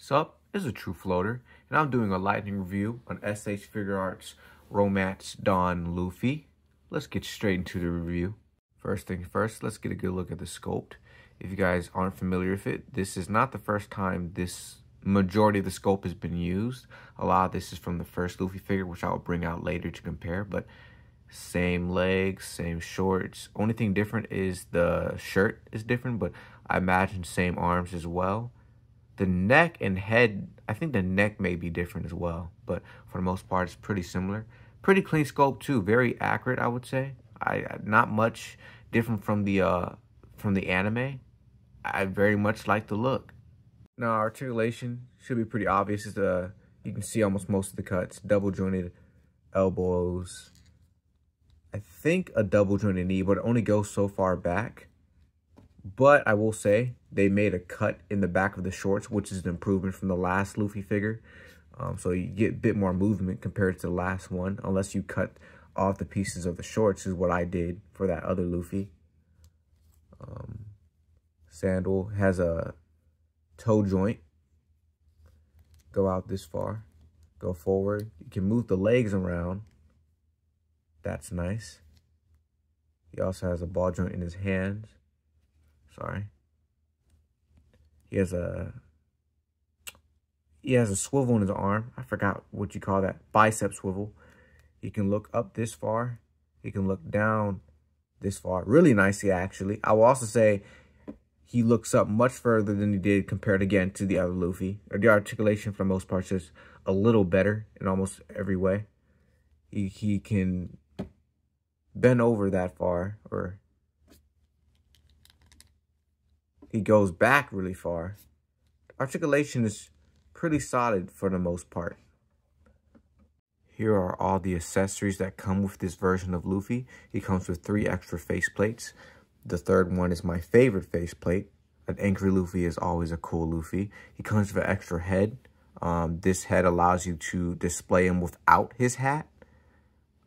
Sup, it's a True Floater, and I'm doing a lightning review on SH Figuarts Romance Dawn Luffy. Let's get straight into the review. First thing first, let's get a good look at the sculpt. If you guys aren't familiar with it, this is not the first time this majority of the sculpt has been used. A lot of this is from the first Luffy figure, which I'll bring out later to compare, but same legs, same shorts. Only thing different is the shirt is different, but I imagine same arms as well. The neck and head, I think the neck may be different as well, but for the most part, it's pretty similar. Pretty clean sculpt too, very accurate, I would say. Not much different from the anime. I very much like the look. Now, articulation should be pretty obvious. You can see almost most of the cuts. Double jointed elbows. I think a double jointed knee, but it only goes so far back. But I will say they made a cut in the back of the shorts, which is an improvement from the last Luffy figure. So you get a bit more movement compared to the last one, unless you cut off the pieces of the shorts, is what I did for that other Luffy. Sandal has a toe joint. Go out this far. Go forward. You can move the legs around. That's nice. He also has a ball joint in his hands. Sorry. He has a swivel in his arm. I forgot what you call that. Bicep swivel. He can look up this far. He can look down this far. Really nicely, actually. I will also say he looks up much further than he did compared again to the other Luffy. Or the articulation, for the most part, is just a little better in almost every way. He can bend over that far, or he goes back really far. Articulation is pretty solid for the most part. Here are all the accessories that come with this version of Luffy. He comes with 3 extra face plates. The third one is my favorite face plate. An angry Luffy is always a cool Luffy. He comes with an extra head. This head allows you to display him without his hat.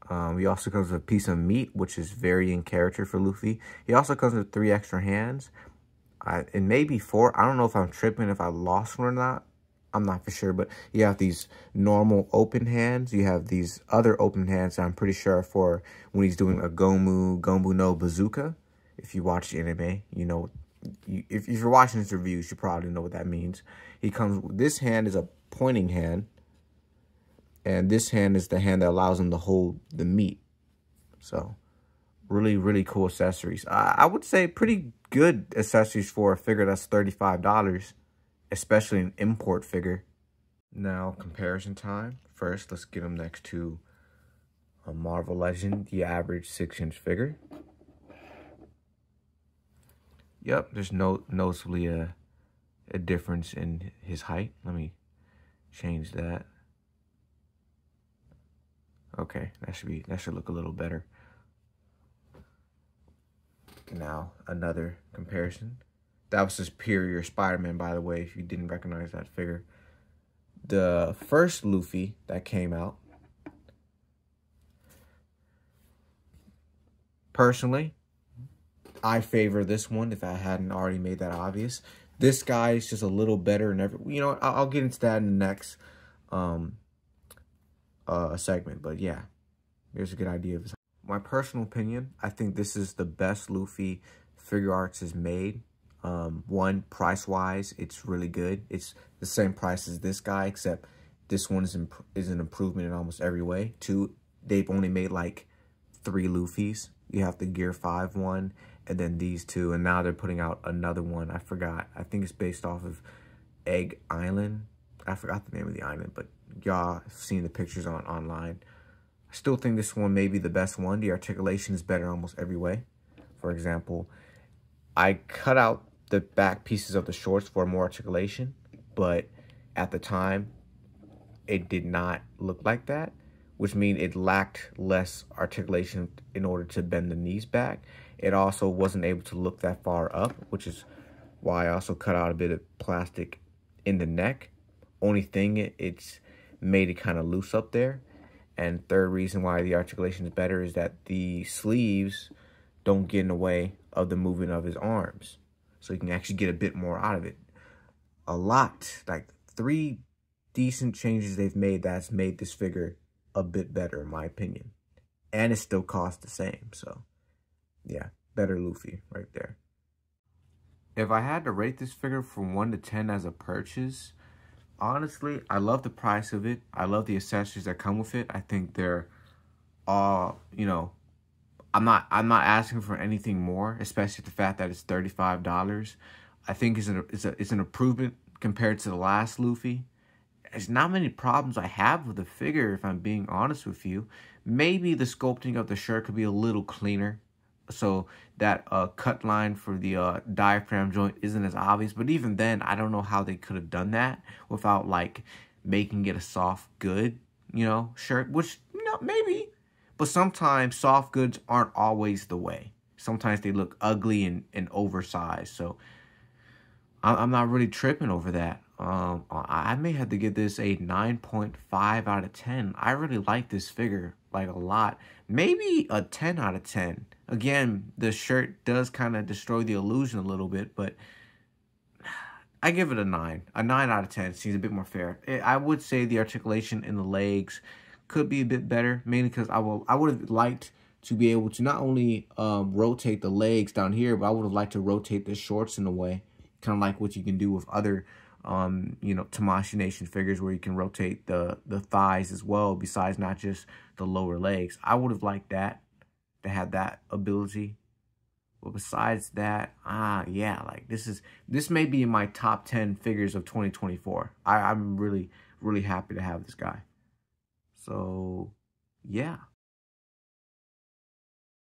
He also comes with a piece of meat, which is very in character for Luffy. He also comes with 3 extra hands. And maybe 4. I don't know if I'm tripping, if I lost one or not. I'm not for sure, but you have these normal open hands. You have these other open hands that I'm pretty sure for when he's doing a Gomu no Bazooka. If you watch the anime, you know, if you're watching his reviews, you probably know what that means. He comes, this hand is a pointing hand, and this hand is the hand that allows him to hold the meat. So, really, really cool accessories. I would say pretty good accessories for a figure that's $35, especially an import figure. Now, comparison time. First, let's get him next to a Marvel Legend, the average 6-inch figure. Yep, there's noticeably a difference in his height. Let me change that. Okay, that should look a little better. Now, another comparison. That was Superior Spider-Man, by the way, if you didn't recognize that figure. The first Luffy that came out. Personally, I favor this one if I hadn't already made that obvious. This guy is just a little better in every... You know, I'll get into that in the next segment. But yeah, here's a good idea of his... My personal opinion, I think this is the best Luffy Figuarts has made. One, price-wise, it's really good. It's the same price as this guy, except this one is an improvement in almost every way. 2, they've only made like 3 Luffys. You have the Gear 5 one, and then these 2, and now they're putting out another one. I forgot. I think it's based off of Egg Island. I forgot the name of the island, but y'all have seen the pictures online. I still think this one may be the best one. The articulation is better almost every way. For example, I cut out the back pieces of the shorts for more articulation, but at the time, it did not look like that, which means it lacked less articulation in order to bend the knees back. It also wasn't able to look that far up, which is why I also cut out a bit of plastic in the neck. Only thing, it's made it kind of loose up there. And third reason why the articulation is better is that the sleeves don't get in the way of the movement of his arms. So you can actually get a bit more out of it. A lot, like 3 decent changes they've made that's made this figure a bit better, in my opinion. And it still costs the same. So, yeah, better Luffy right there. If I had to rate this figure from 1 to 10 as a purchase, honestly, I love the price of it. I love the accessories that come with it. I think they're all, you know, I'm not asking for anything more, especially the fact that it's $35. I think it's an improvement compared to the last Luffy. There's not many problems I have with the figure, if I'm being honest with you. Maybe the sculpting of the shirt could be a little cleaner, so that cut line for the diaphragm joint isn't as obvious. But even then, I don't know how they could have done that without like making it a soft good, you know, shirt, which, you know, maybe. But sometimes soft goods aren't always the way. Sometimes they look ugly and oversized. So I'm not really tripping over that. I may have to give this a 9.5 out of 10. I really like this figure, like, a lot. Maybe a 10 out of 10. Again, the shirt does kind of destroy the illusion a little bit, but I give it a 9. A 9 out of 10 seems a bit more fair. I would say the articulation in the legs could be a bit better, mainly because I would have liked to be able to not only rotate the legs down here, but I would have liked to rotate the shorts in a way, kind of like what you can do with other, you know, Tamashii Nation figures, where you can rotate the thighs as well, besides not just the lower legs. I would have liked that, to have that ability. But besides that, yeah, like, this may be in my top 10 figures of 2024. I'm really, really happy to have this guy. So, yeah.